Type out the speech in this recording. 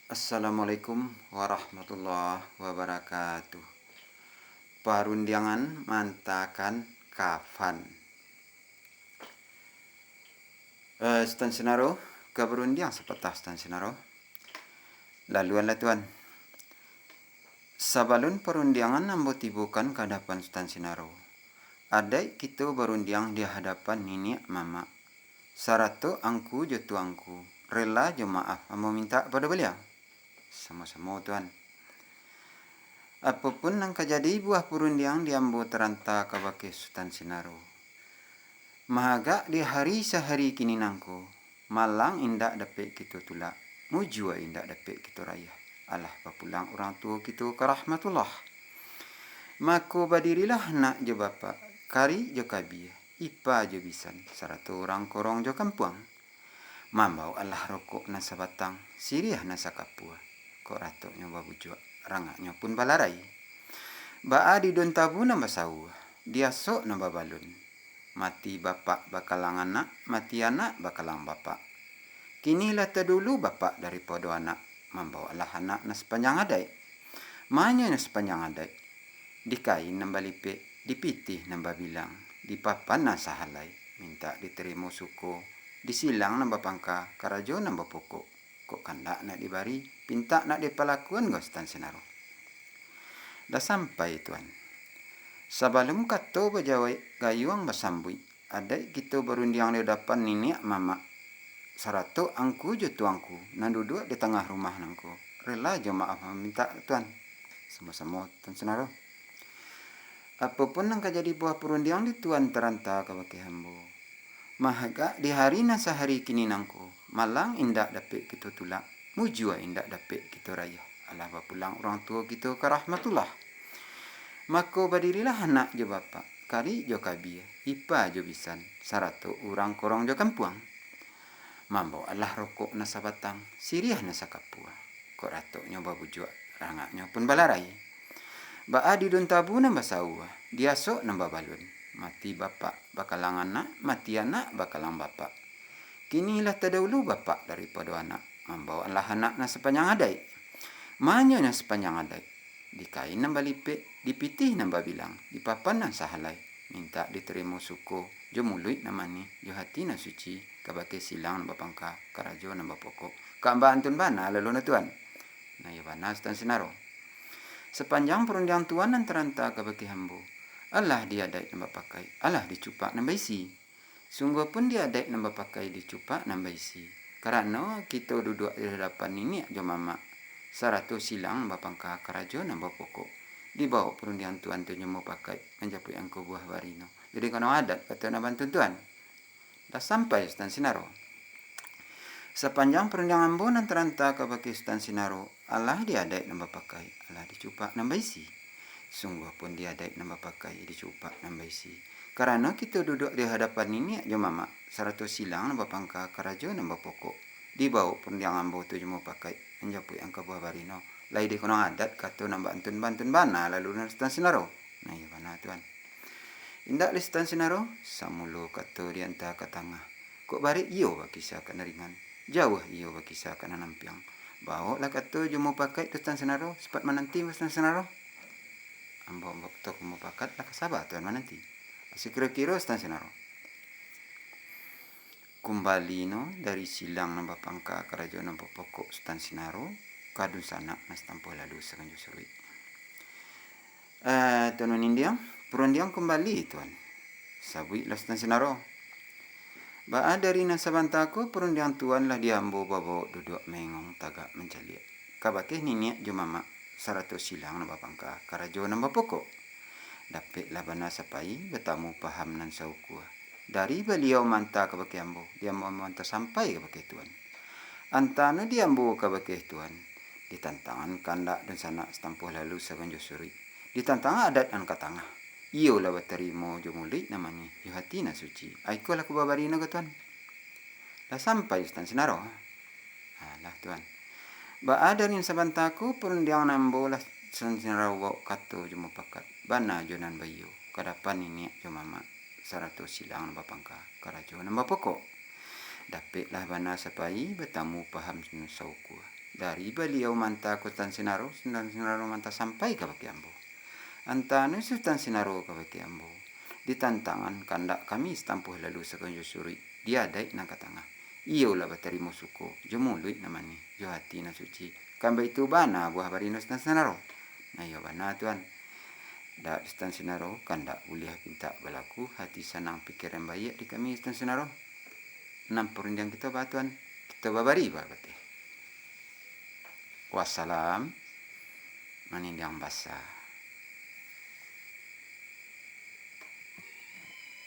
Assalamualaikum warahmatullahi wabarakatuh. Parundiangan mantakan kafan. Stan senaro, keberundiang sepatah stan senaro. Laluanlah tuan. Sabalun perundiangan nambo tibukan ke hadapan stan senaro. Adai kita berundiang di hadapan nini mama. Sarato angku jo tuangku. Rela jo maaf amo minta pada beliau. Sama-sama tuan. Apapun yang kejadi buah perundiang diambo teranta kabake Sultan Sinaro. Mahaga di hari sehari kini nangko. Malang indak dapat kita tulak. Mujua indak dapat kita raya. Allah papulang orang tua kita ke rahmatullah. Mako badirilah nak jo bapa. Kari jo kabia. Ipa jo bisan. Sarato orang korong jo kampuang. Mambau Allah rokok nasa batang. Siriah nasa kapua. Kok ratok nyoba bujua. Rangaknya pun balarai. Baa di don tabu nambah sawu. Dia sok nambah balun. Mati bapak bakalang anak, mati anak bakalang bapak. Kinilah terdulu bapak daripada anak. Membawalah anak na sepanjang adai. Manya na sepanjang adai. Dikain nambah lipik, dipitih nambah bilang. Dipapan na sahalai. Minta diterima suku. Disilang nambah pangka, karajo nambah pokok. Kok kandak nak dibari, pinta nak dipalakuan gak Stan Senaro. Dah sampai tuan. Sebelum kato bajawai gayuang basambui, adai kita berundiang di depan nini mama. Sarato angku jo tuangku, nan duduk di tengah rumah nangku. Rela jo maaf minta tuan. Sama-sama Stan Senaro. Apapun yang kejadi buah perundiang di tuan teranta kabake hambo. Mahaga di hari na sehari kini nangku. Malang indak dapat kita tulak. Mujua indak dapat kita raya. Allah bapulang orang tua kita ke rahmatullah. Mako badirilah anak jo bapa. Kari jo kabia. Ipa jo bisan. Sarato orang korong jo kampuang. Mambau Allah rokok nasa batang. Siriah nasa kapua. Kok ratok nyoba bujua. Rangaknya pun balarai. Baa di don tabu nambah sawa. Dia sok nambah balun. Mati bapak bakalang anak. Mati anak bakalang bapak. Kinilah terdahulu bapak daripada anak. Membawalah anak na sepanjang adai. Manya na sepanjang adai. Dikain nambah lipik. Dipitih nambah bilang. Dipapan na sahalai. Minta diterima suku. Jo muluit namani. Jo hati na suci. Kabake silang nambah pangka. Karajo nambah pokok. Kamba antun bana lalu na tuan. Nah ya bana Stan Senaro. Sepanjang perundiang tuan dan teranta kabake hambo. Allah diadai nambah pakai. Allah dicupak nambah isi. Sungguh pun dia ada nambah pakai dicupak nambah isi. Karena kita duduk di hadapan ini jo mama. Sarato silang nambah pangka karajo nambah pokok. Dibawa perundian tuan tu nyomo pakai menjapu yang ku buah warino. Jadi kalau adat kata nak bantu tuan. Dah sampai Stan Senaro. Sepanjang perundian ambo nan teranta kabake Stan Senaro. Allah dia ada nambah pakai. Allah dicupak nambah isi. Sungguh pun dia ada nambah pakai dicupak nambah isi. Karena kita duduk di hadapan ini jo mama. Sarato silang nambah pangka karajo nambah pokok. Dibawa pun yang ambo tu jemu pakai. Menjapu yang ke buah barino. Lai di kono adat kata nambah antun bana lalu na Stan Senaro. Nah ya bana tuan. Indak li Stan Senaro. Samulu kata dianta ke tengah. Kok bari iyo bakisah ke neringan. Jauh iyo bakisah ke nampiang. Bawa lah kata jemu pakai tu Stan Senaro. Sepat menanti Stan Senaro. Ambo tok mau pakat lah kesabar tuan menanti. Si kira-kira Stan Senaro. Kembali no dari silang nambah pangka karajo nambah pokok Stan Senaro. Kadun sana nas tampo lalu sekanju serui. Tuan Indiang. Perundiang kembali tuan. Sabui lah Stan Senaro. Baa dari nasabantaku perundiang tuan lah diambo babo duduk mengong tagak mencaliak. Kabake niniak jo mama. Sarato silang nambah pangka karajo nambah pokok. Dapat lah bana sapai bertamu paham nan sauku. Dari beliau manta kabake ambo. Dia mau manta sampai kabake tuan. Antana dia ambo kabake tuan. Ditantangan kandak dan sana setampuh lalu saganjo suri. Ditantangan adat dan katangah. Iyo lah berterima jo mulik namanya. Yo hati na suci. Aiko lah kubabarina ke tuan. Dah sampai Stan Senaro. Lah tuan. Baa dari sabantaku perundiang nambo lah Stan Senaro kato jemu pakat. Bana jonan bayu. Kadapan ini jo mama. Sarato silang nambah pangka. Karajo nambah pokok. Dapat lah bana sapai bertamu paham sauku. Dari beliau manta ko Sultan Sinaro manta sampai ke baki ambo. Antanu Sultan Sinaro ke baki ambo. Di tantangan kandak kami stampuh lalu sekonjo suri. Dia dai nang katanga. Iyo lah bateri musuko. Jo mului namani. Jo hati na suci. Kamba itu bana buah barino Sultan Sinaro. Nah iya bana tuan. Da Sultan Sinaro kandak uliah pinta balaku hati senang pikiran baik di kami Sultan Sinaro. Perundang kita batuan. Kita babari babate. Wassalam. Manindang basa.